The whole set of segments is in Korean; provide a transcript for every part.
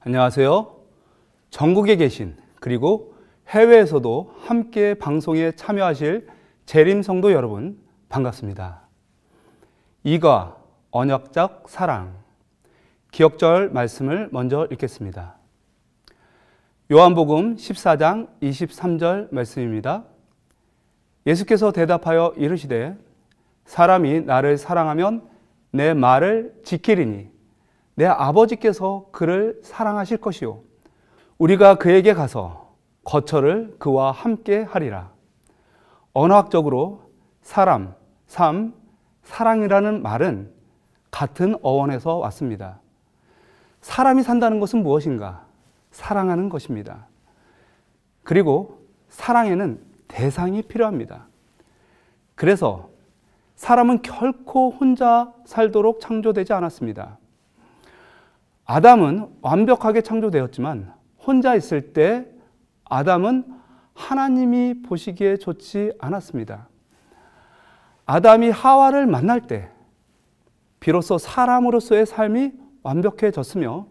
안녕하세요. 전국에 계신 그리고 해외에서도 함께 방송에 참여하실 재림 성도 여러분 반갑습니다. 이가 언약적 사랑 기억절 말씀을 먼저 읽겠습니다. 요한복음 14장 23절 말씀입니다. 예수께서 대답하여 이르시되 사람이 나를 사랑하면 내 말을 지키리니 내 아버지께서 그를 사랑하실 것이요 우리가 그에게 가서 거처를 그와 함께 하리라. 언어학적으로 사람, 삶, 사랑이라는 말은 같은 어원에서 왔습니다. 사람이 산다는 것은 무엇인가? 사랑하는 것입니다. 그리고 사랑에는 대상이 필요합니다. 그래서 사람은 결코 혼자 살도록 창조되지 않았습니다. 아담은 완벽하게 창조되었지만 혼자 있을 때 아담은 하나님이 보시기에 좋지 않았습니다. 아담이 하와를 만날 때 비로소 사람으로서의 삶이 완벽해졌으며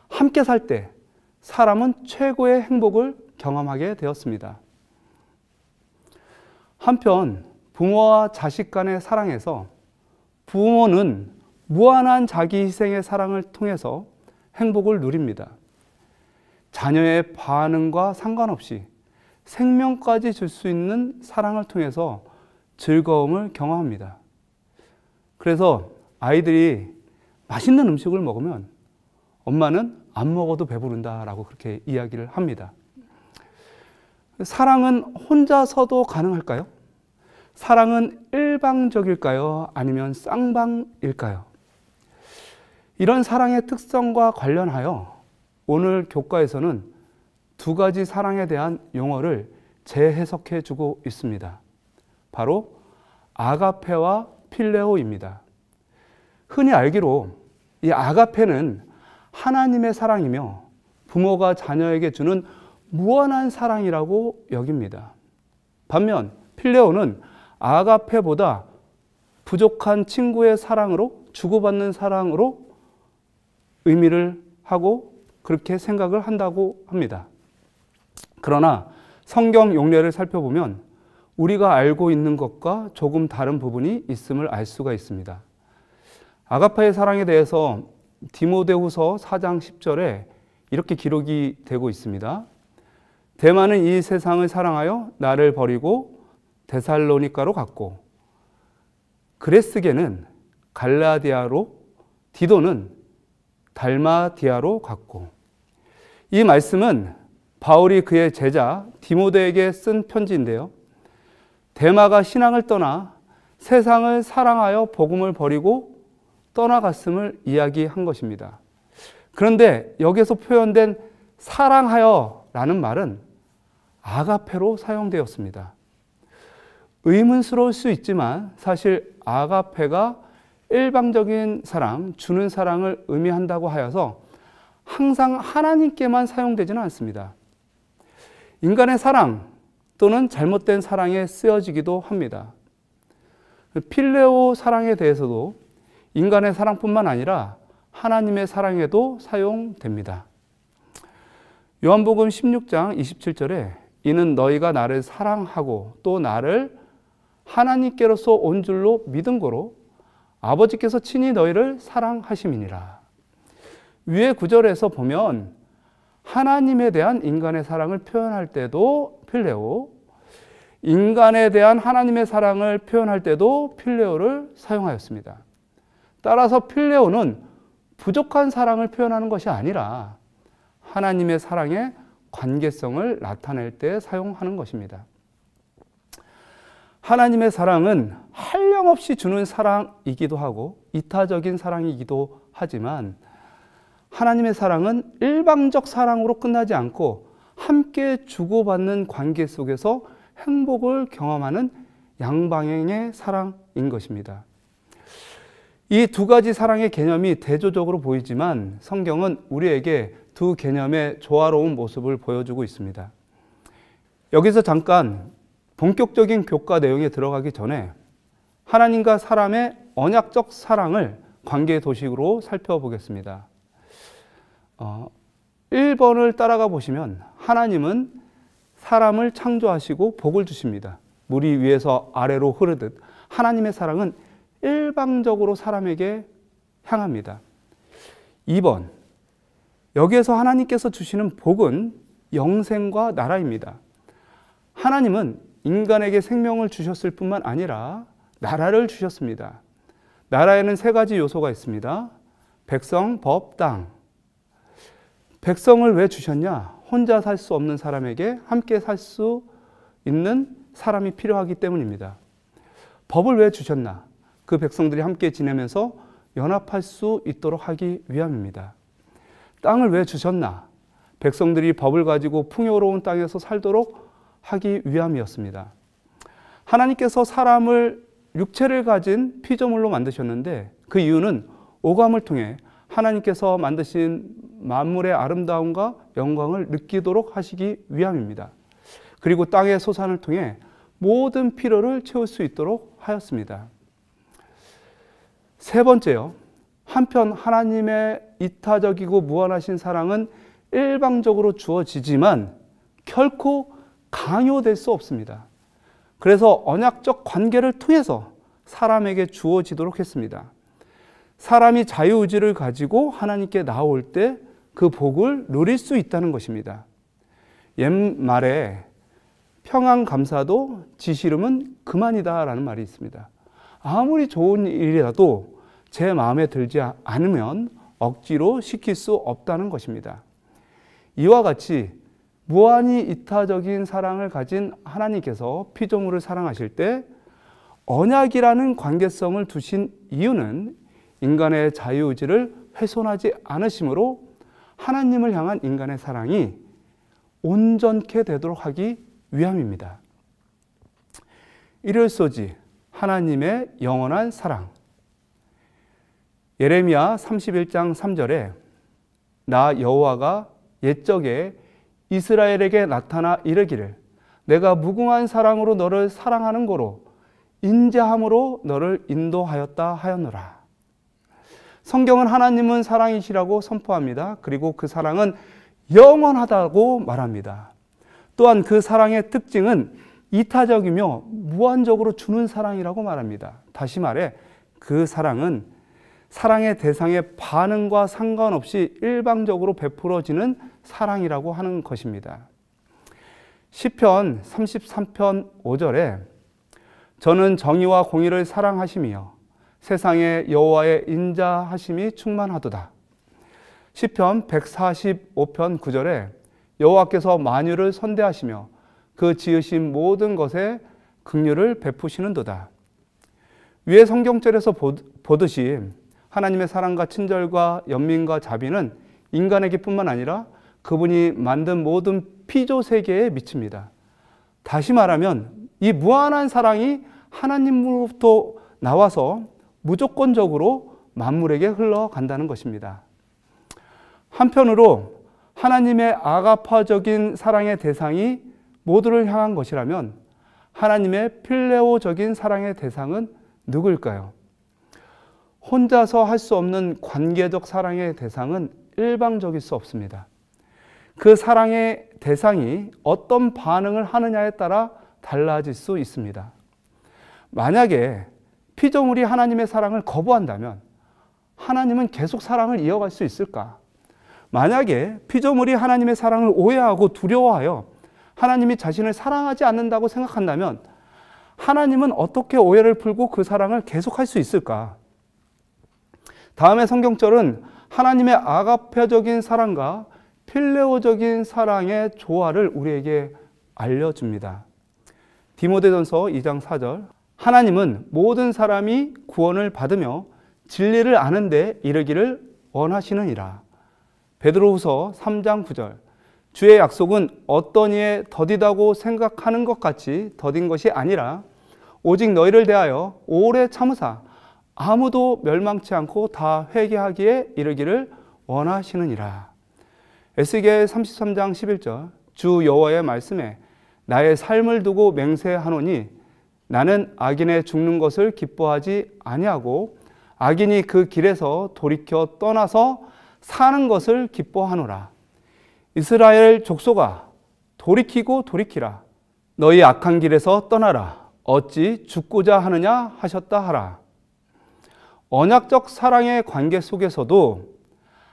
함께 살 때 사람은 최고의 행복을 경험하게 되었습니다. 한편 부모와 자식 간의 사랑에서 부모는 무한한 자기 희생의 사랑을 통해서 행복을 누립니다. 자녀의 반응과 상관없이 생명까지 줄 수 있는 사랑을 통해서 즐거움을 경험합니다. 그래서 아이들이 맛있는 음식을 먹으면 엄마는 안 먹어도 배부른다라고 그렇게 이야기를 합니다. 사랑은 혼자서도 가능할까요? 사랑은 일방적일까요? 아니면 쌍방일까요? 이런 사랑의 특성과 관련하여 오늘 교과에서는 두 가지 사랑에 대한 용어를 재해석해 주고 있습니다. 바로 아가페와 필레오입니다. 흔히 알기로 이 아가페는 하나님의 사랑이며 부모가 자녀에게 주는 무한한 사랑이라고 여깁니다. 반면 필레오는 아가페보다 부족한 친구의 사랑으로 주고받는 사랑으로 의미를 하고 그렇게 생각을 한다고 합니다. 그러나 성경 용례를 살펴보면 우리가 알고 있는 것과 조금 다른 부분이 있음을 알 수가 있습니다. 아가페의 사랑에 대해서 디모데후서 4장 10절에 이렇게 기록이 되고 있습니다. 데마는 이 세상을 사랑하여 나를 버리고 데살로니가로 갔고 그레스게는 갈라디아로 디도는 달마디아로 갔고 이 말씀은 바울이 그의 제자 디모데에게 쓴 편지인데요. 데마가 신앙을 떠나 세상을 사랑하여 복음을 버리고 떠나갔음을 이야기한 것입니다. 그런데 여기서 표현된 사랑하여 라는 말은 아가페로 사용되었습니다. 의문스러울 수 있지만 사실 아가페가 일방적인 사랑, 주는 사랑을 의미한다고 하여서 항상 하나님께만 사용되지는 않습니다. 인간의 사랑 또는 잘못된 사랑에 쓰여지기도 합니다. 필레오 사랑에 대해서도 인간의 사랑뿐만 아니라 하나님의 사랑에도 사용됩니다. 요한복음 16장 27절에 이는 너희가 나를 사랑하고 또 나를 하나님께로서 온 줄로 믿은 거로 아버지께서 친히 너희를 사랑하심이니라. 위의 구절에서 보면 하나님에 대한 인간의 사랑을 표현할 때도 필레오, 인간에 대한 하나님의 사랑을 표현할 때도 필레오를 사용하였습니다. 따라서 필레오는 부족한 사랑을 표현하는 것이 아니라 하나님의 사랑의 관계성을 나타낼 때 사용하는 것입니다. 하나님의 사랑은 한량없이 주는 사랑이기도 하고 이타적인 사랑이기도 하지만 하나님의 사랑은 일방적 사랑으로 끝나지 않고 함께 주고받는 관계 속에서 행복을 경험하는 양방향의 사랑인 것입니다. 이 두 가지 사랑의 개념이 대조적으로 보이지만 성경은 우리에게 두 개념의 조화로운 모습을 보여주고 있습니다. 여기서 잠깐 본격적인 교과 내용에 들어가기 전에 하나님과 사람의 언약적 사랑을 관계 도식으로 살펴보겠습니다. 1번을 따라가 보시면 하나님은 사람을 창조하시고 복을 주십니다. 물이 위에서 아래로 흐르듯 하나님의 사랑은 일방적으로 사람에게 향합니다. 2번, 여기에서 하나님께서 주시는 복은 영생과 나라입니다. 하나님은 인간에게 생명을 주셨을 뿐만 아니라 나라를 주셨습니다. 나라에는 3가지 요소가 있습니다. 백성, 법, 땅. 백성을 왜 주셨냐? 혼자 살 수 없는 사람에게 함께 살 수 있는 사람이 필요하기 때문입니다. 법을 왜 주셨나? 그 백성들이 함께 지내면서 연합할 수 있도록 하기 위함입니다. 땅을 왜 주셨나? 백성들이 법을 가지고 풍요로운 땅에서 살도록 하기 위함이었습니다. 하나님께서 사람을 육체를 가진 피조물로 만드셨는데 그 이유는 오감을 통해 하나님께서 만드신 만물의 아름다움과 영광을 느끼도록 하시기 위함입니다. 그리고 땅의 소산을 통해 모든 필요를 채울 수 있도록 하였습니다. 3번째요. 한편 하나님의 이타적이고 무한하신 사랑은 일방적으로 주어지지만 결코 강요될 수 없습니다. 그래서 언약적 관계를 통해서 사람에게 주어지도록 했습니다. 사람이 자유의지를 가지고 하나님께 나올 때 그 복을 누릴 수 있다는 것입니다. 옛말에 평안감사도 지시름은 그만이다 라는 말이 있습니다. 아무리 좋은 일이라도 제 마음에 들지 않으면 억지로 시킬 수 없다는 것입니다. 이와 같이 무한히 이타적인 사랑을 가진 하나님께서 피조물을 사랑하실 때 언약이라는 관계성을 두신 이유는 인간의 자유의지를 훼손하지 않으심으로 하나님을 향한 인간의 사랑이 온전케 되도록 하기 위함입니다. 일요일소지 하나님의 영원한 사랑. 예레미야 31장 3절에 나 여호와가 옛적에 이스라엘에게 나타나 이르기를 내가 무궁한 사랑으로 너를 사랑하는 고로 인자함으로 너를 인도하였다 하였노라. 성경은 하나님은 사랑이시라고 선포합니다. 그리고 그 사랑은 영원하다고 말합니다. 또한 그 사랑의 특징은 이타적이며 무한적으로 주는 사랑이라고 말합니다. 다시 말해 그 사랑은 사랑의 대상의 반응과 상관없이 일방적으로 베풀어지는 사랑이라고 하는 것입니다. 시편 33편 5절에 저는 정의와 공의를 사랑하시며 세상에 여호와의 인자하심이 충만하도다. 시편 145편 9절에 여호와께서 만유를 선대하시며 그 지으신 모든 것에 긍휼을 베푸시는도다. 위의 성경절에서 보듯이 하나님의 사랑과 친절과 연민과 자비는 인간에게 뿐만 아니라 그분이 만든 모든 피조 세계에 미칩니다. 다시 말하면 이 무한한 사랑이 하나님으로부터 나와서 무조건적으로 만물에게 흘러간다는 것입니다. 한편으로 하나님의 아가파적인 사랑의 대상이 모두를 향한 것이라면 하나님의 필레오적인 사랑의 대상은 누구일까요? 혼자서 할 수 없는 관계적 사랑의 대상은 일방적일 수 없습니다. 그 사랑의 대상이 어떤 반응을 하느냐에 따라 달라질 수 있습니다. 만약에 피조물이 하나님의 사랑을 거부한다면 하나님은 계속 사랑을 이어갈 수 있을까? 만약에 피조물이 하나님의 사랑을 오해하고 두려워하여 하나님이 자신을 사랑하지 않는다고 생각한다면 하나님은 어떻게 오해를 풀고 그 사랑을 계속할 수 있을까? 다음의 성경절은 하나님의 아가페적인 사랑과 필레오적인 사랑의 조화를 우리에게 알려줍니다. 디모데전서 2장 4절 하나님은 모든 사람이 구원을 받으며 진리를 아는 데 이르기를 원하시느니라. 베드로후서 3장 9절 주의 약속은 어떤 이에 더디다고 생각하는 것 같이 더딘 것이 아니라 오직 너희를 대하여 오래 참으사 아무도 멸망치 않고 다 회개하기에 이르기를 원하시느니라. 에스겔 33장 11절 주 여호와의 말씀에 나의 삶을 두고 맹세하노니 나는 악인의 죽는 것을 기뻐하지 아니하고 악인이 그 길에서 돌이켜 떠나서 사는 것을 기뻐하노라. 이스라엘 족속아 돌이키고 돌이키라. 너희 악한 길에서 떠나라. 어찌 죽고자 하느냐 하셨다 하라. 언약적 사랑의 관계 속에서도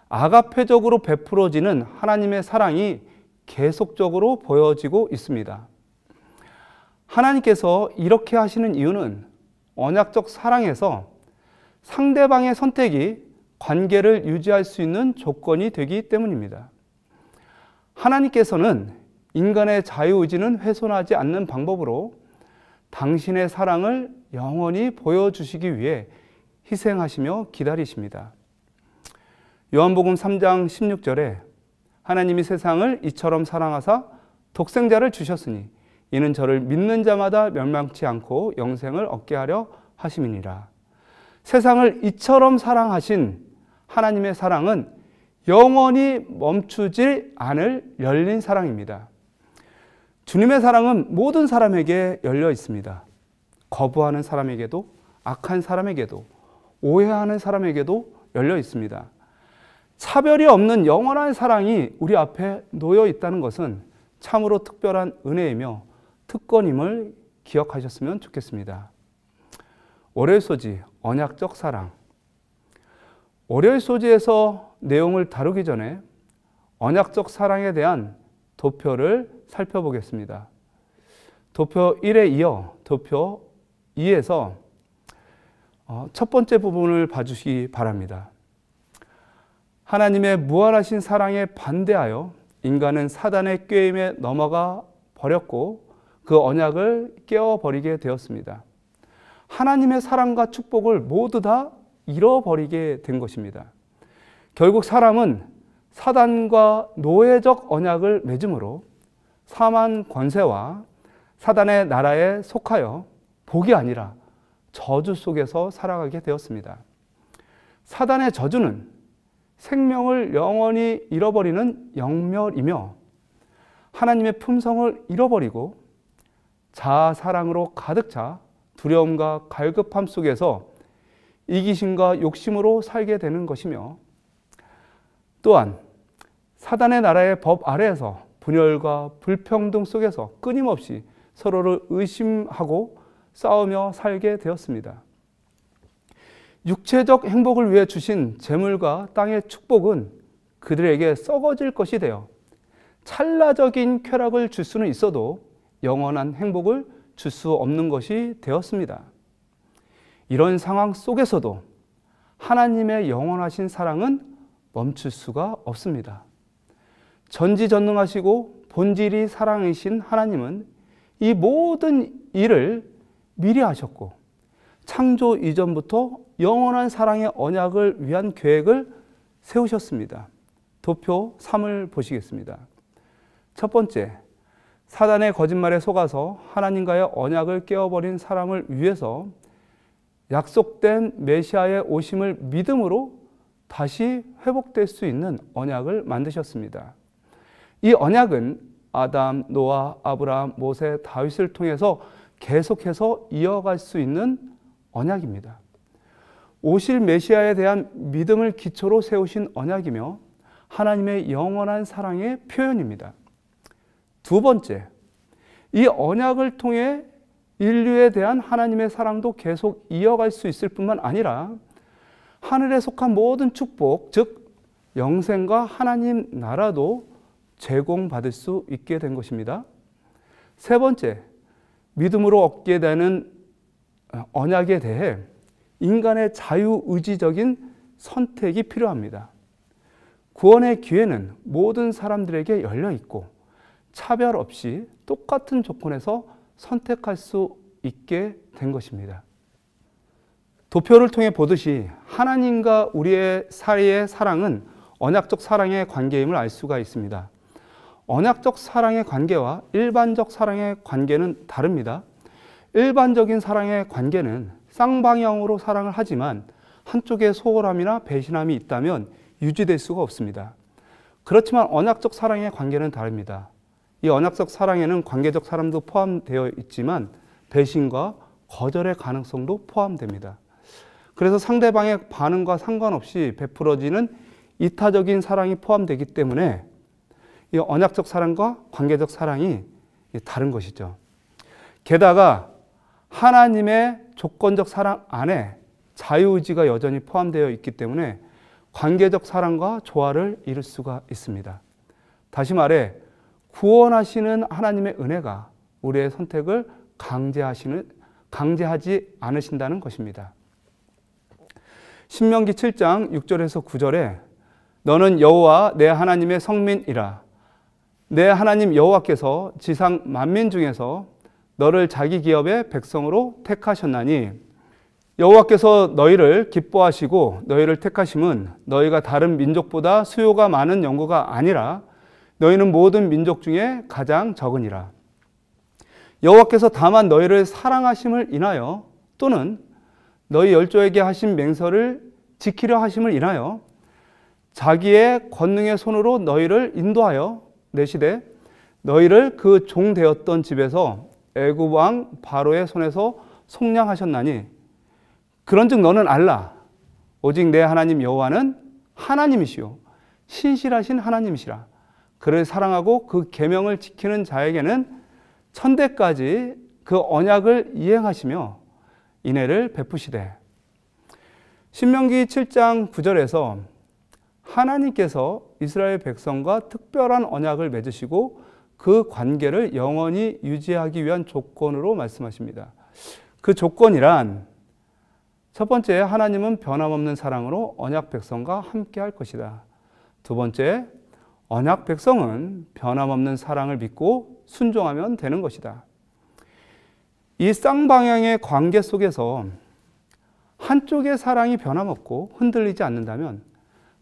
아가페적으로 베풀어지는 하나님의 사랑이 계속적으로 보여지고 있습니다. 하나님께서 이렇게 하시는 이유는 언약적 사랑에서 상대방의 선택이 관계를 유지할 수 있는 조건이 되기 때문입니다. 하나님께서는 인간의 자유의지는 훼손하지 않는 방법으로 당신의 사랑을 영원히 보여주시기 위해 희생하시며 기다리십니다. 요한복음 3장 16절에 하나님이 세상을 이처럼 사랑하사 독생자를 주셨으니 이는 저를 믿는 자마다 멸망치 않고 영생을 얻게 하려 하심이니라. 세상을 이처럼 사랑하신 하나님의 사랑은 영원히 멈추지 않을 열린 사랑입니다. 주님의 사랑은 모든 사람에게 열려 있습니다. 거부하는 사람에게도, 악한 사람에게도, 오해하는 사람에게도 열려 있습니다. 차별이 없는 영원한 사랑이 우리 앞에 놓여 있다는 것은 참으로 특별한 은혜이며 특권임을 기억하셨으면 좋겠습니다. 월요일 소지, 언약적 사랑. 월요일 소지에서 내용을 다루기 전에 언약적 사랑에 대한 도표를 살펴보겠습니다. 도표 1에 이어 도표 2에서 첫 번째 부분을 봐주시기 바랍니다. 하나님의 무한하신 사랑에 반대하여 인간은 사단의 꾀임에 넘어가 버렸고 그 언약을 깨어버리게 되었습니다. 하나님의 사랑과 축복을 모두 다 잃어버리게 된 것입니다. 결국 사람은 사단과 노예적 언약을 맺음으로 사망 권세와 사단의 나라에 속하여 복이 아니라 저주 속에서 살아가게 되었습니다. 사단의 저주는 생명을 영원히 잃어버리는 영멸이며 하나님의 품성을 잃어버리고 자아 사랑으로 가득 차 두려움과 갈급함 속에서 이기심과 욕심으로 살게 되는 것이며 또한 사단의 나라의 법 아래에서 분열과 불평등 속에서 끊임없이 서로를 의심하고 싸우며 살게 되었습니다. 육체적 행복을 위해 주신 재물과 땅의 축복은 그들에게 썩어질 것이 되어 찰나적인 쾌락을 줄 수는 있어도 영원한 행복을 줄 수 없는 것이 되었습니다. 이런 상황 속에서도 하나님의 영원하신 사랑은 멈출 수가 없습니다. 전지전능하시고 본질이 사랑이신 하나님은 이 모든 일을 미리 하셨고 창조 이전부터 영원한 사랑의 언약을 위한 계획을 세우셨습니다. 도표 3을 보시겠습니다. 첫 번째, 사단의 거짓말에 속아서 하나님과의 언약을 깨어버린 사람을 위해서 약속된 메시아의 오심을 믿음으로 다시 회복될 수 있는 언약을 만드셨습니다. 이 언약은 아담, 노아, 아브라함, 모세, 다윗을 통해서 계속해서 이어갈 수 있는 언약입니다. 오실 메시아에 대한 믿음을 기초로 세우신 언약이며 하나님의 영원한 사랑의 표현입니다. 두 번째, 이 언약을 통해 인류에 대한 하나님의 사랑도 계속 이어갈 수 있을 뿐만 아니라 하늘에 속한 모든 축복, 즉 영생과 하나님 나라도 제공받을 수 있게 된 것입니다. 세 번째, 믿음으로 얻게 되는 언약에 대해 인간의 자유의지적인 선택이 필요합니다. 구원의 기회는 모든 사람들에게 열려 있고 차별 없이 똑같은 조건에서 선택할 수 있게 된 것입니다. 도표를 통해 보듯이 하나님과 우리의 사이의 사랑은 언약적 사랑의 관계임을 알 수가 있습니다. 언약적 사랑의 관계와 일반적 사랑의 관계는 다릅니다. 일반적인 사랑의 관계는 쌍방향으로 사랑을 하지만 한쪽에 소홀함이나 배신함이 있다면 유지될 수가 없습니다. 그렇지만 언약적 사랑의 관계는 다릅니다. 이 언약적 사랑에는 관계적 사람도 포함되어 있지만 배신과 거절의 가능성도 포함됩니다. 그래서 상대방의 반응과 상관없이 베풀어지는 이타적인 사랑이 포함되기 때문에 이 언약적 사랑과 관계적 사랑이 다른 것이죠. 게다가 하나님의 조건적 사랑 안에 자유의지가 여전히 포함되어 있기 때문에 관계적 사랑과 조화를 이룰 수가 있습니다. 다시 말해 구원하시는 하나님의 은혜가 우리의 선택을 강제하지 않으신다는 것입니다. 신명기 7장 6절에서 9절에 너는 여호와 내 하나님의 성민이라. 내 하나님 여호와께서 지상 만민 중에서 너를 자기 기업의 백성으로 택하셨나니 여호와께서 너희를 기뻐하시고 너희를 택하심은 너희가 다른 민족보다 수요가 많은 연고가 아니라 너희는 모든 민족 중에 가장 적으니라. 여호와께서 다만 너희를 사랑하심을 인하여 또는 너희 열조에게 하신 맹세를 지키려 하심을 인하여 자기의 권능의 손으로 너희를 인도하여 내시되 너희를 그 종 되었던 집에서 애굽 왕 바로의 손에서 속량하셨나니 그런즉 너는 알라. 오직 내 하나님 여호와는 하나님이시요 신실하신 하나님이시라. 그를 사랑하고 그 계명을 지키는 자에게는 천대까지 그 언약을 이행하시며 인애를 베푸시되. 신명기 7장 9절에서 하나님께서 이스라엘 백성과 특별한 언약을 맺으시고 그 관계를 영원히 유지하기 위한 조건으로 말씀하십니다. 그 조건이란 첫 번째, 하나님은 변함없는 사랑으로 언약 백성과 함께 할 것이다. 두 번째, 언약 백성은 변함없는 사랑을 믿고 순종하면 되는 것이다. 이 쌍방향의 관계 속에서 한쪽의 사랑이 변함없고 흔들리지 않는다면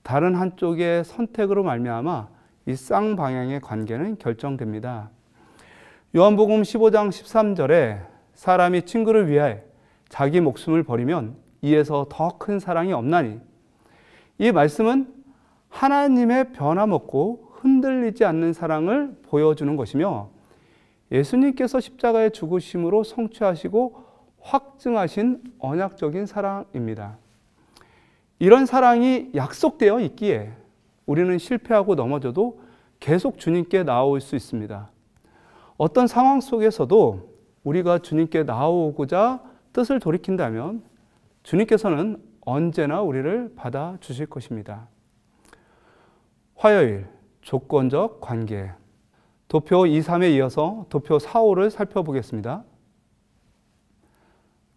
다른 한쪽의 선택으로 말미암아 이 쌍방향의 관계는 결정됩니다. 요한복음 15장 13절에 사람이 친구를 위하여 자기 목숨을 버리면 이에서 더 큰 사랑이 없나니, 이 말씀은 하나님의 변함없고 흔들리지 않는 사랑을 보여주는 것이며 예수님께서 십자가의 죽으심으로 성취하시고 확증하신 언약적인 사랑입니다. 이런 사랑이 약속되어 있기에 우리는 실패하고 넘어져도 계속 주님께 나아올 수 있습니다. 어떤 상황 속에서도 우리가 주님께 나아오고자 뜻을 돌이킨다면 주님께서는 언제나 우리를 받아주실 것입니다. 화요일, 조건적 관계. 도표 2, 3에 이어서 도표 4, 5를 살펴보겠습니다.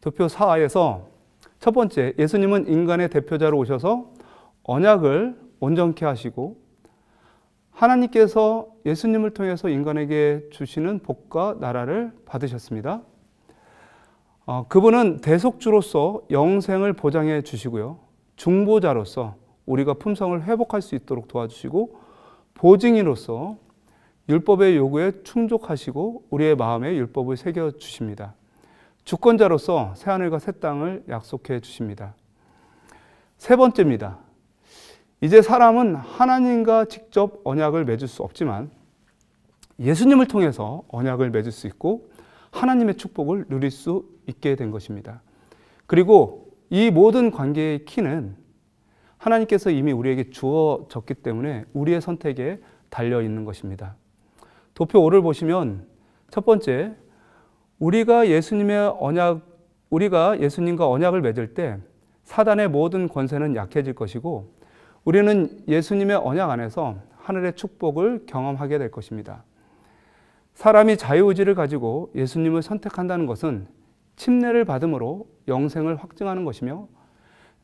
도표 4에서 첫 번째, 예수님은 인간의 대표자로 오셔서 언약을 온전케 하시고 하나님께서 예수님을 통해서 인간에게 주시는 복과 나라를 받으셨습니다. 그분은 대속주로서 영생을 보장해 주시고요. 중보자로서 우리가 품성을 회복할 수 있도록 도와주시고 보증인으로서 율법의 요구에 충족하시고 우리의 마음에 율법을 새겨주십니다. 주권자로서 새하늘과 새 땅을 약속해 주십니다. 세 번째입니다. 이제 사람은 하나님과 직접 언약을 맺을 수 없지만 예수님을 통해서 언약을 맺을 수 있고 하나님의 축복을 누릴 수 있게 된 것입니다. 그리고 이 모든 관계의 키는 하나님께서 이미 우리에게 주어졌기 때문에 우리의 선택에 달려 있는 것입니다. 도표 5를 보시면 첫 번째, 우리가 예수님과 언약을 맺을 때 사단의 모든 권세는 약해질 것이고 우리는 예수님의 언약 안에서 하늘의 축복을 경험하게 될 것입니다. 사람이 자유의지를 가지고 예수님을 선택한다는 것은 침례를 받음으로 영생을 확증하는 것이며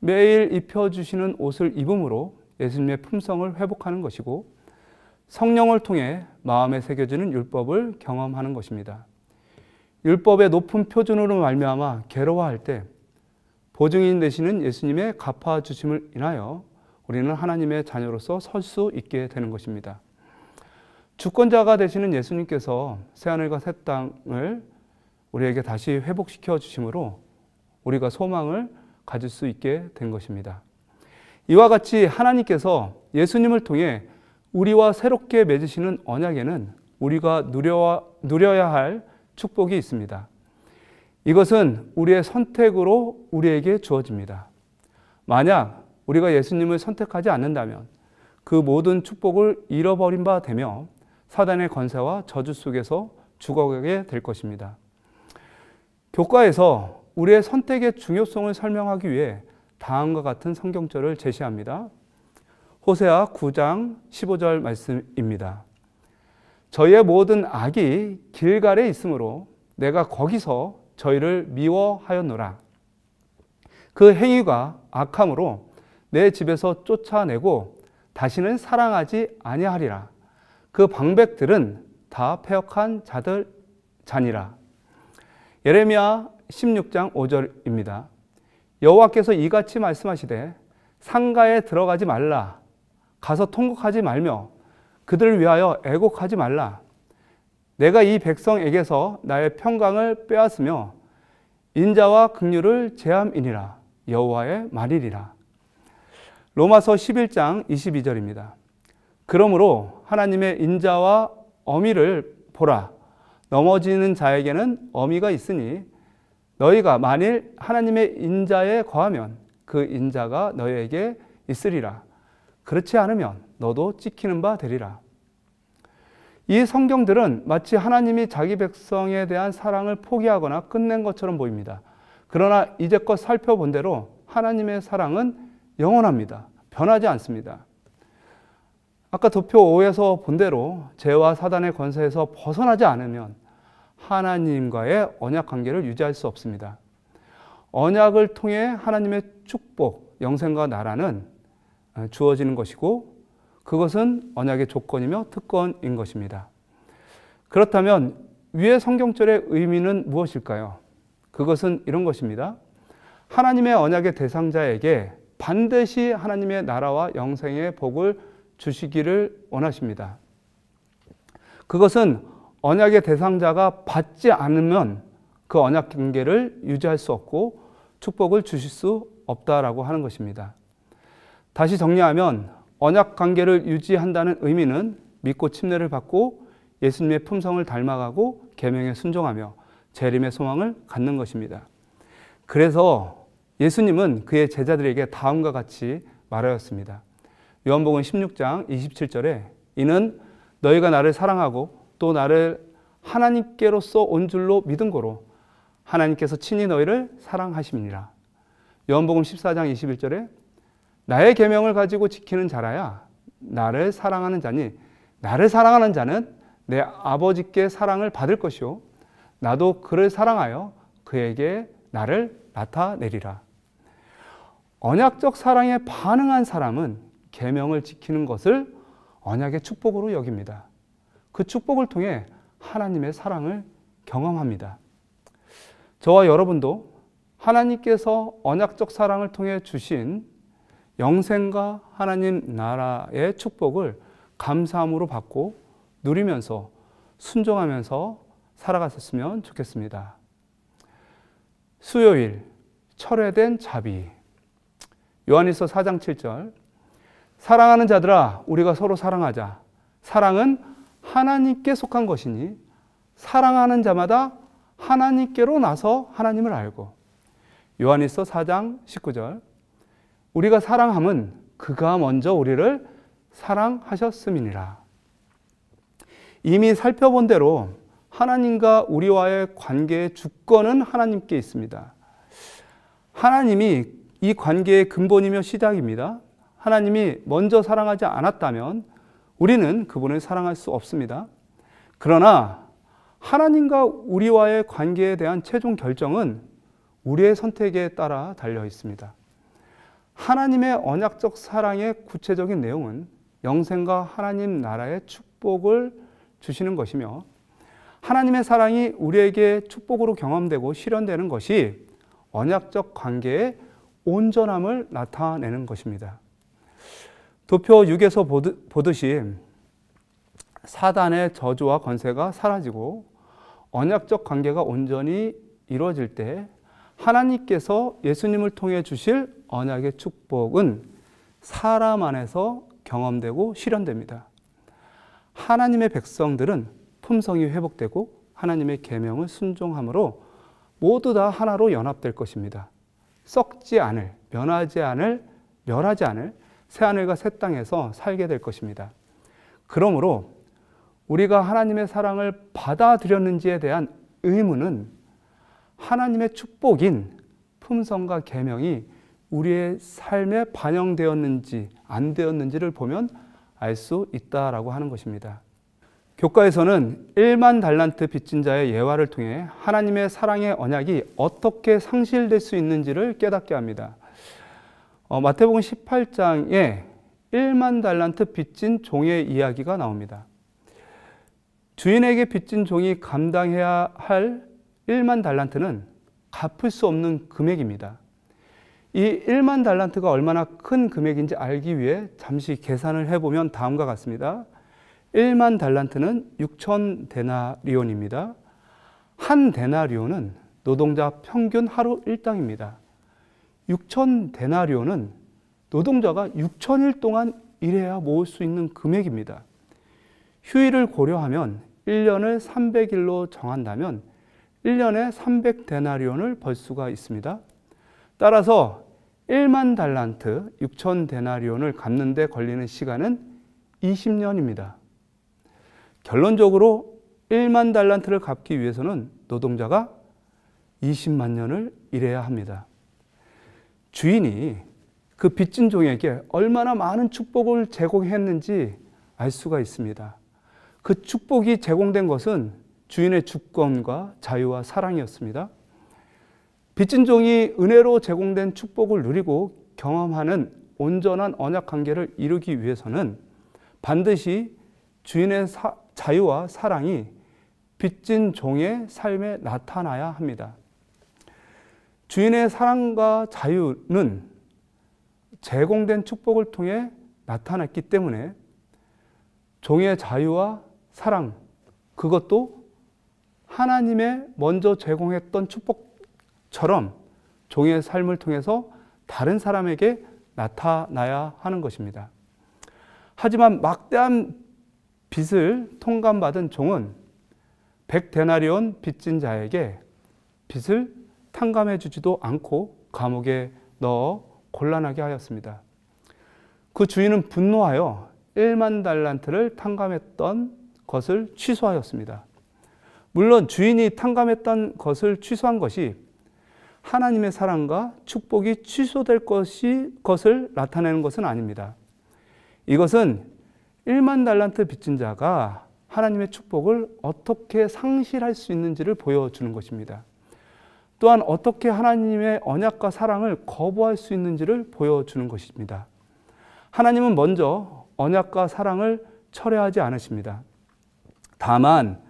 매일 입혀주시는 옷을 입음으로 예수님의 품성을 회복하는 것이고 성령을 통해 마음에 새겨지는 율법을 경험하는 것입니다. 율법의 높은 표준으로 말미암아 괴로워할 때 보증인 되시는 예수님의 갚아주심을 인하여 우리는 하나님의 자녀로서 설 수 있게 되는 것입니다. 주권자가 되시는 예수님께서 새하늘과 새 땅을 우리에게 다시 회복시켜 주심으로 우리가 소망을 가질 수 있게 된 것입니다. 이와 같이 하나님께서 예수님을 통해 우리와 새롭게 맺으시는 언약에는 우리가 누려야 할 축복이 있습니다. 이것은 우리의 선택으로 우리에게 주어집니다. 만약 우리가 예수님을 선택하지 않는다면 그 모든 축복을 잃어버린 바 되며 사단의 권세와 저주 속에서 죽어가게 될 것입니다. 교과에서 우리의 선택의 중요성을 설명하기 위해 다음과 같은 성경절을 제시합니다. 호세아 9장 15절 말씀입니다. 저희의 모든 악이 길갈에 있으므로 내가 거기서 저희를 미워하였노라. 그 행위가 악함으로 내 집에서 쫓아내고 다시는 사랑하지 아니하리라. 그 방백들은 다 패역한 자들 자니라. 예레미야 16장 5절입니다. 여호와께서 이같이 말씀하시되 상가에 들어가지 말라. 가서 통곡하지 말며 그들을 위하여 애곡하지 말라. 내가 이 백성에게서 나의 평강을 빼앗으며 인자와 긍휼을 제함이니라. 여호와의 말이리라. 로마서 11장 22절입니다. 그러므로 하나님의 인자와 어미를 보라. 넘어지는 자에게는 어미가 있으니 너희가 만일 하나님의 인자에 거하면 그 인자가 너희에게 있으리라. 그렇지 않으면 너도 찍히는 바 되리라. 이 성경들은 마치 하나님이 자기 백성에 대한 사랑을 포기하거나 끝낸 것처럼 보입니다. 그러나 이제껏 살펴본 대로 하나님의 사랑은 영원합니다. 변하지 않습니다. 아까 도표 5에서 본 대로 죄와 사단의 권세에서 벗어나지 않으면 하나님과의 언약 관계를 유지할 수 없습니다. 언약을 통해 하나님의 축복, 영생과 나라는 주어지는 것이고 그것은 언약의 조건이며 특권인 것입니다. 그렇다면 위의 성경절의 의미는 무엇일까요? 그것은 이런 것입니다. 하나님의 언약의 대상자에게 반드시 하나님의 나라와 영생의 복을 주시기를 원하십니다. 그것은 언약의 대상자가 받지 않으면 그 언약 관계를 유지할 수 없고 축복을 주실 수 없다라고 하는 것입니다. 다시 정리하면 언약 관계를 유지한다는 의미는 믿고 침례를 받고 예수님의 품성을 닮아가고 계명에 순종하며 재림의 소망을 갖는 것입니다. 그래서 예수님은 그의 제자들에게 다음과 같이 말하였습니다. 요한복음 16장 27절에 이는 너희가 나를 사랑하고 또 나를 하나님께로서 온 줄로 믿은 고로 하나님께서 친히 너희를 사랑하심이니라. 요한복음 14장 21절에 나의 계명을 가지고 지키는 자라야 나를 사랑하는 자니 나를 사랑하는 자는 내 아버지께 사랑을 받을 것이요 나도 그를 사랑하여 그에게 나를 나타내리라. 언약적 사랑에 반응한 사람은 계명을 지키는 것을 언약의 축복으로 여깁니다. 그 축복을 통해 하나님의 사랑을 경험합니다. 저와 여러분도 하나님께서 언약적 사랑을 통해 주신 영생과 하나님 나라의 축복을 감사함으로 받고 누리면서 순종하면서 살아갔으면 좋겠습니다. 수요일, 철회된 자비. 요한일서 4장 7절. 사랑하는 자들아, 우리가 서로 사랑하자. 사랑은 하나님께 속한 것이니 사랑하는 자마다 하나님께로 나서 하나님을 알고. 요한일서 4장 19절. 우리가 사랑함은 그가 먼저 우리를 사랑하셨음이니라. 이미 살펴본 대로 하나님과 우리와의 관계의 주권은 하나님께 있습니다. 하나님이 이 관계의 근본이며 시작입니다. 하나님이 먼저 사랑하지 않았다면 우리는 그분을 사랑할 수 없습니다. 그러나 하나님과 우리와의 관계에 대한 최종 결정은 우리의 선택에 따라 달려 있습니다. 하나님의 언약적 사랑의 구체적인 내용은 영생과 하나님 나라의 축복을 주시는 것이며 하나님의 사랑이 우리에게 축복으로 경험되고 실현되는 것이 언약적 관계의 온전함을 나타내는 것입니다. 도표 6에서 보듯이 사단의 저주와 권세가 사라지고 언약적 관계가 온전히 이루어질 때 하나님께서 예수님을 통해 주실 언약의 축복은 사람 안에서 경험되고 실현됩니다. 하나님의 백성들은 품성이 회복되고 하나님의 계명을 순종함으로 모두 다 하나로 연합될 것입니다. 썩지 않을, 멸하지 않을 새하늘과 새 땅에서 살게 될 것입니다. 그러므로 우리가 하나님의 사랑을 받아들였는지에 대한 의문은 하나님의 축복인 품성과 계명이 우리의 삶에 반영되었는지 안 되었는지를 보면 알 수 있다라고 하는 것입니다. 교과에서는 1만 달란트 빚진 자의 예화를 통해 하나님의 사랑의 언약이 어떻게 상실될 수 있는지를 깨닫게 합니다. 마태복음 18장에 1만 달란트 빚진 종의 이야기가 나옵니다. 주인에게 빚진 종이 감당해야 할 1만 달란트는 갚을 수 없는 금액입니다. 이 1만 달란트가 얼마나 큰 금액인지 알기 위해 잠시 계산을 해보면 다음과 같습니다. 1만 달란트는 6천 데나리온입니다. 한 데나리온은 노동자 평균 하루 일당입니다. 6천 데나리온은 노동자가 6천일 동안 일해야 모을 수 있는 금액입니다. 휴일을 고려하면 1년을 300일로 정한다면 1년에 300데나리온을 벌 수가 있습니다. 따라서 1만 달란트, 6천 데나리온을 갚는 데 걸리는 시간은 20년입니다. 결론적으로 1만 달란트를 갚기 위해서는 노동자가 20만 년을 일해야 합니다. 주인이 그 빚진 종에게 얼마나 많은 축복을 제공했는지 알 수가 있습니다. 그 축복이 제공된 것은 주인의 주권과 자유와 사랑이었습니다. 빚진 종이 은혜로 제공된 축복을 누리고 경험하는 온전한 언약 관계를 이루기 위해서는 반드시 주인의 자유와 사랑이 빚진 종의 삶에 나타나야 합니다. 주인의 사랑과 자유는 제공된 축복을 통해 나타났기 때문에 종의 자유와 사랑, 그것도 하나님의 먼저 제공했던 축복처럼 종의 삶을 통해서 다른 사람에게 나타나야 하는 것입니다. 하지만 막대한 빚을 통감받은 종은 100데나리온 빚진 자에게 빚을 탕감해 주지도 않고 감옥에 넣어 곤란하게 하였습니다. 그 주인은 분노하여 1만 달란트를 탕감했던 것을 취소하였습니다. 물론 주인이 탕감했던 것을 취소한 것이 하나님의 사랑과 축복이 취소될 것을 나타내는 것은 아닙니다. 이것은 1만 달란트 빚진 자가 하나님의 축복을 어떻게 상실할 수 있는지를 보여주는 것입니다. 또한 어떻게 하나님의 언약과 사랑을 거부할 수 있는지를 보여주는 것입니다. 하나님은 먼저 언약과 사랑을 철회하지 않으십니다. 다만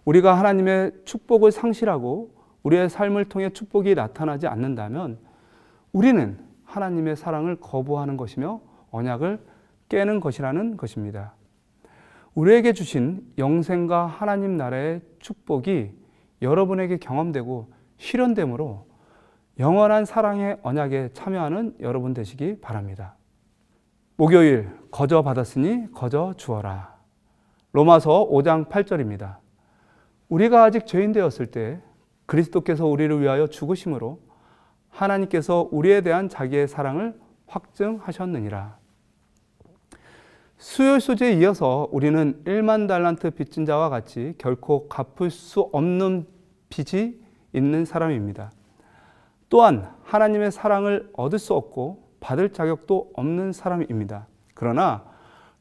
우리가 하나님의 축복을 상실하고 우리의 삶을 통해 축복이 나타나지 않는다면 우리는 하나님의 사랑을 거부하는 것이며 언약을 깨는 것이라는 것입니다. 우리에게 주신 영생과 하나님 나라의 축복이 여러분에게 경험되고 실현되므로 영원한 사랑의 언약에 참여하는 여러분 되시기 바랍니다. 목요일 거저 받았으니 거저 주어라. 로마서 5장 8절입니다. 우리가 아직 죄인 되었을 때 그리스도께서 우리를 위하여 죽으심으로 하나님께서 우리에 대한 자기의 사랑을 확증하셨느니라. 수요일 소재에 이어서 우리는 1만 달란트 빚진 자와 같이 결코 갚을 수 없는 빚이 있는 사람입니다. 또한 하나님의 사랑을 얻을 수 없고 받을 자격도 없는 사람입니다. 그러나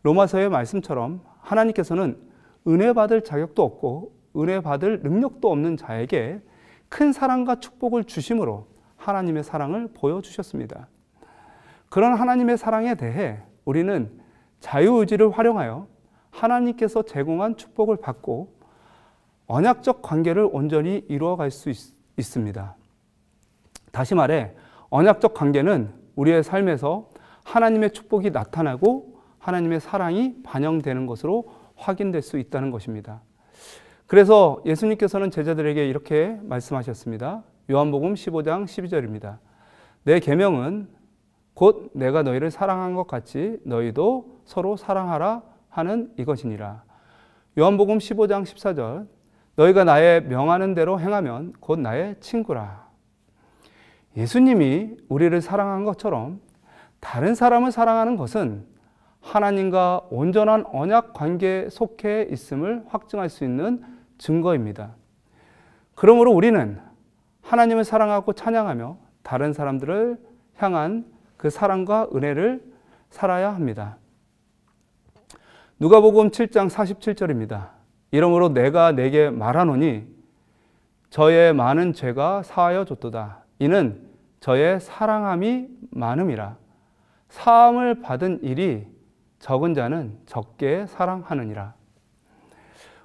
로마서의 말씀처럼 하나님께서는 은혜 받을 자격도 없고 은혜 받을 능력도 없는 자에게 큰 사랑과 축복을 주심으로 하나님의 사랑을 보여주셨습니다. 그런 하나님의 사랑에 대해 우리는 자유의지를 활용하여 하나님께서 제공한 축복을 받고 언약적 관계를 온전히 이루어갈 수 있습니다. 다시 말해 언약적 관계는 우리의 삶에서 하나님의 축복이 나타나고 하나님의 사랑이 반영되는 것으로 확인될 수 있다는 것입니다. 그래서 예수님께서는 제자들에게 이렇게 말씀하셨습니다. 요한복음 15장 12절입니다. 내 계명은 곧 내가 너희를 사랑한 것 같이 너희도 서로 사랑하라 하는 이것이니라. 요한복음 15장 14절 너희가 나의 명하는 대로 행하면 곧 나의 친구라. 예수님이 우리를 사랑한 것처럼 다른 사람을 사랑하는 것은 하나님과 온전한 언약 관계에 속해 있음을 확증할 수 있는 증거입니다. 그러므로 우리는 하나님을 사랑하고 찬양하며 다른 사람들을 향한 그 사랑과 은혜를 살아야 합니다. 누가복음 7장 47절입니다. 이러므로 내가 내게 말하노니 저의 많은 죄가 사하여 줬도다. 이는 저의 사랑함이 많음이라. 사함을 받은 일이 적은 자는 적게 사랑하느니라.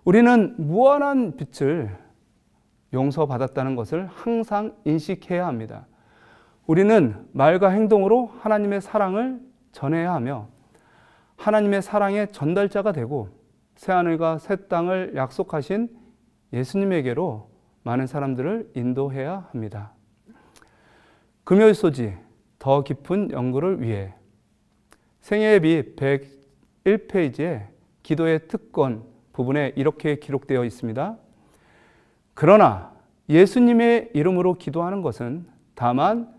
우리는 무한한 빛을 용서받았다는 것을 항상 인식해야 합니다. 우리는 말과 행동으로 하나님의 사랑을 전해야 하며 하나님의 사랑의 전달자가 되고 새하늘과 새 땅을 약속하신 예수님에게로 많은 사람들을 인도해야 합니다. 금요일 소지 더 깊은 연구를 위해 생애의 빛 101페이지에 기도의 특권 부분에 이렇게 기록되어 있습니다. 그러나 예수님의 이름으로 기도하는 것은 다만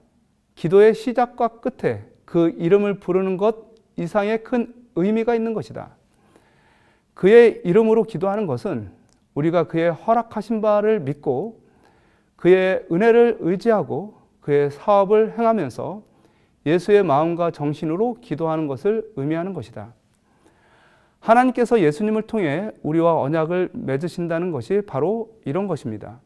기도의 시작과 끝에 그 이름을 부르는 것 이상의 큰 의미가 있는 것이다. 그의 이름으로 기도하는 것은 우리가 그의 허락하신 바를 믿고 그의 은혜를 의지하고 그의 사업을 행하면서 예수의 마음과 정신으로 기도하는 것을 의미하는 것이다. 하나님께서 예수님을 통해 우리와 언약을 맺으신다는 것이 바로 이런 것입니다.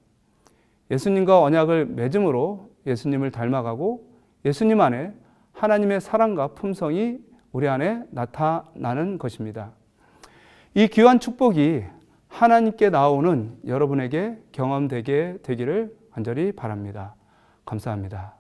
예수님과 언약을 맺음으로 예수님을 닮아가고 예수님 안에 하나님의 사랑과 품성이 우리 안에 나타나는 것입니다. 이 귀한 축복이 하나님께 나오는 여러분에게 경험되게 되기를 간절히 바랍니다. 감사합니다.